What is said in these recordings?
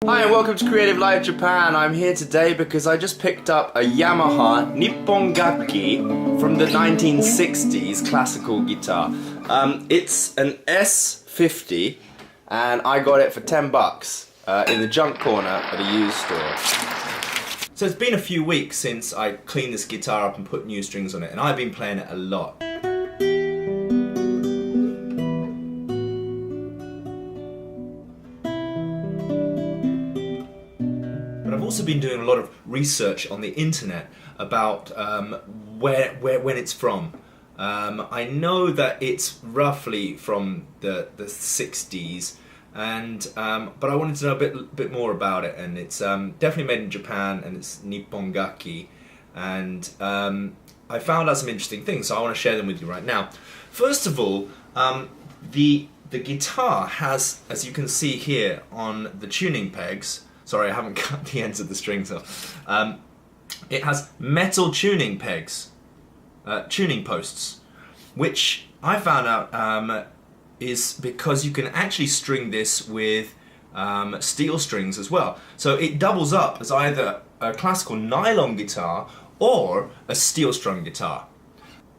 Hi and welcome to Creative Life Japan. I'm here today because I just picked up a Yamaha Nippon Gakki from the 1960s classical guitar. It's an S-50 and I got it for 10 bucks in the junk corner at a used store. So it's been a few weeks since I cleaned this guitar up and put new strings on it, and I've been playing it a lot. But I've also been doing a lot of research on the internet about when it's from. I know that it's roughly from the 60s, and but I wanted to know a bit more about it, and it's definitely made in Japan, and it's Nippon Gakki, and I found out some interesting things, so I want to share them with you right now. First of all, the guitar has, as you can see here on the tuning pegs. Sorry, I haven't cut the ends of the strings off. It has metal tuning pegs, tuning posts, which I found out is because you can actually string this with steel strings as well. So it doubles up as either a classical nylon guitar or a steel strung guitar.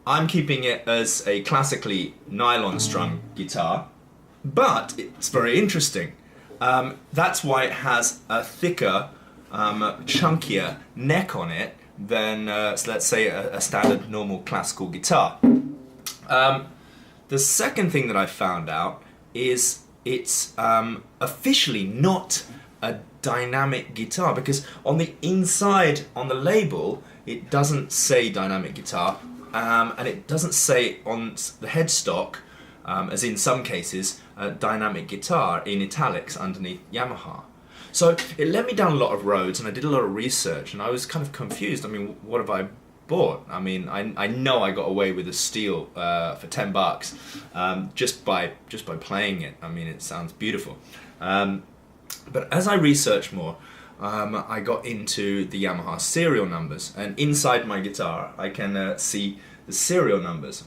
I'm keeping it as a classically nylon strung guitar, but it's very interesting. That's why it has a thicker, chunkier neck on it than, so let's say, a standard normal classical guitar. The second thing that I found out is it's officially not a dynamic guitar, because on the inside, on the label, it doesn't say dynamic guitar, and it doesn't say on the headstock, as in some cases, dynamic guitar in italics underneath Yamaha. So it led me down a lot of roads, and I did a lot of research, and I was kind of confused. I mean, what have I bought? I mean, I know I got away with a steal for 10 bucks just by playing it. I mean, it sounds beautiful. But as I researched more, I got into the Yamaha serial numbers, and inside my guitar I can see the serial numbers,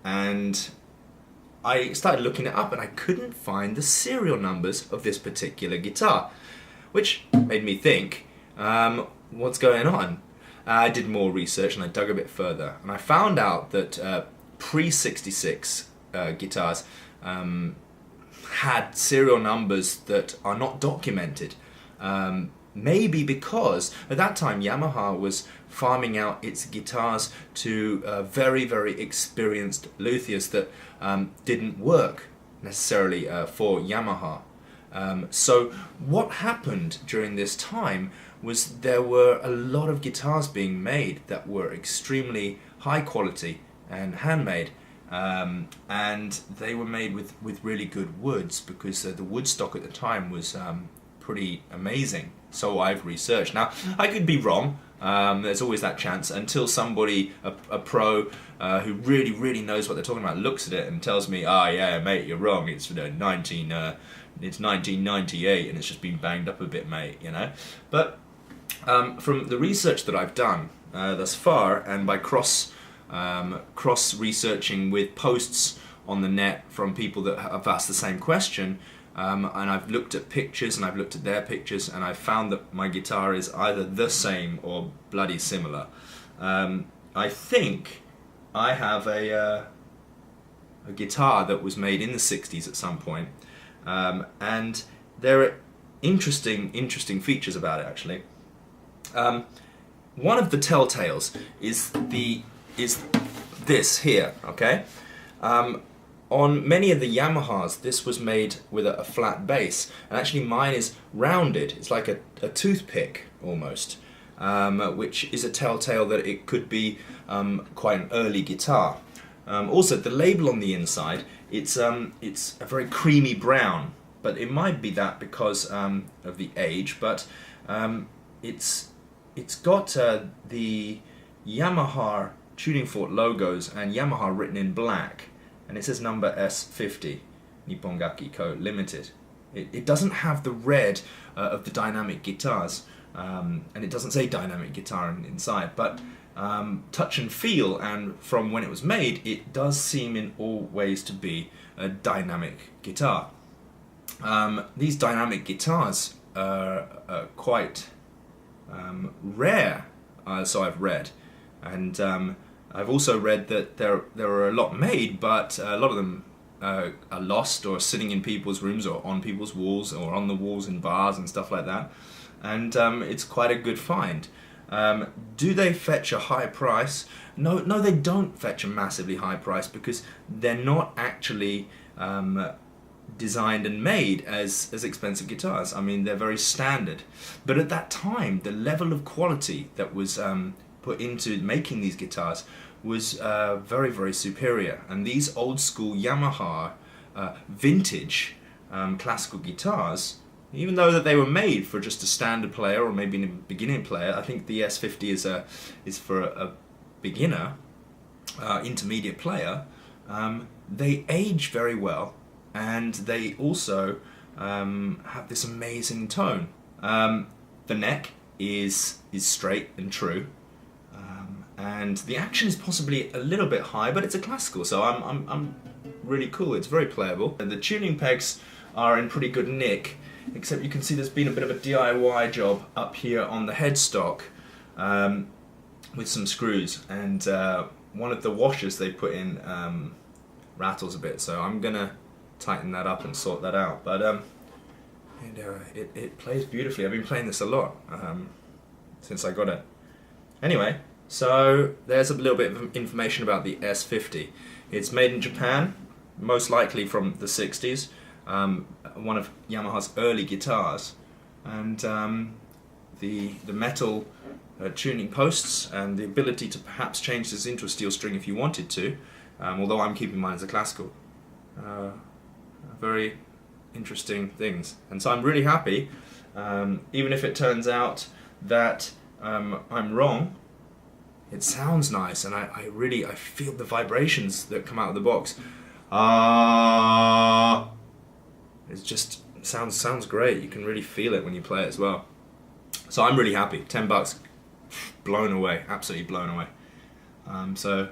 and I started looking it up, and I couldn't find the serial numbers of this particular guitar, which made me think, what's going on? I did more research and I dug a bit further, and I found out that pre-66 guitars had serial numbers that are not documented. Maybe because at that time Yamaha was farming out its guitars to very, very experienced luthiers that didn't work necessarily for Yamaha. So what happened during this time was there were a lot of guitars being made that were extremely high quality and handmade, and they were made with really good woods, because the wood stock at the time was pretty amazing. So I've researched. Now, I could be wrong. There's always that chance until somebody, a pro who really knows what they're talking about, looks at it and tells me, "Ah, yeah, mate, you're wrong. It's 1998 and it's just been banged up a bit, mate." You know. But from the research that I've done thus far, and by cross researching with posts on the net from people that have asked the same question. And I've looked at pictures, and I've looked at their pictures, and I've found that my guitar is either the same or bloody similar. I think I have a guitar that was made in the 60s at some point, and there are interesting features about it, actually. One of the telltales is this here, okay? On many of the Yamahas, this was made with a flat base, and actually mine is rounded. It's like a toothpick almost, which is a telltale that it could be quite an early guitar. Also, the label on the inside, it's a very creamy brown, but it might be that because of the age. But it's got the Yamaha tuning fork logos and Yamaha written in black. And it says number S-50, Nippon Gakki Co. Limited. It doesn't have the red of the dynamic guitars, and it doesn't say dynamic guitar inside, but touch and feel, and from when it was made, it does seem in all ways to be a dynamic guitar. These dynamic guitars quite rare, so I've read, and I've also read that there are a lot made, but a lot of them are lost or sitting in people's rooms or on people's walls or on the walls in bars and stuff like that, and it's quite a good find. Do they fetch a high price? No, they don't fetch a massively high price because they're not actually designed and made as expensive guitars. I mean, they're very standard. But at that time, the level of quality that was put into making these guitars was very, very superior. And these old school Yamaha vintage classical guitars, even though that they were made for just a standard player or maybe a beginning player, I think the S-50 is for a beginner, intermediate player. They age very well, and they also have this amazing tone. The neck is straight and true, and the action is possibly a little bit high, but it's a classical, so I'm really cool. It's very playable. And the tuning pegs are in pretty good nick, except you can see there's been a bit of a DIY job up here on the headstock with some screws, and one of the washers they put in rattles a bit, so I'm gonna tighten that up and sort that out. But it plays beautifully. I've been playing this a lot since I got it. Anyway, so there's a little bit of information about the S-50. It's made in Japan, most likely from the 60s. One of Yamaha's early guitars, and the metal tuning posts and the ability to perhaps change this into a steel string if you wanted to, although I'm keeping mine as a classical. Very interesting things, and so I'm really happy, even if it turns out that I'm wrong. It sounds nice, and I feel the vibrations that come out of the box. It just sounds great. You can really feel it when you play it as well. So I'm really happy. $10, blown away, absolutely blown away. So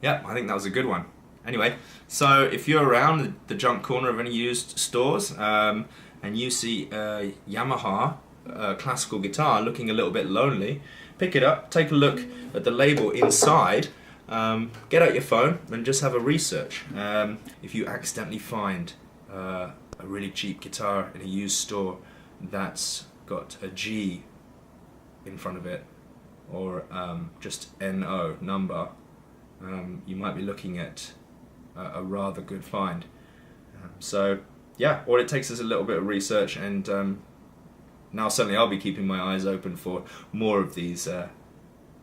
yeah, I think that was a good one. Anyway, so if you're around the junk corner of any used stores and you see a Yamaha classical guitar looking a little bit lonely, pick it up, take a look at the label inside, get out your phone and just have a research. If you accidentally find a really cheap guitar in a used store that's got a G in front of it, or just NO, number, you might be looking at a rather good find. So yeah, all it takes is a little bit of research, and now certainly I'll be keeping my eyes open for more of these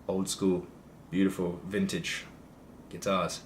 old school, beautiful, vintage guitars.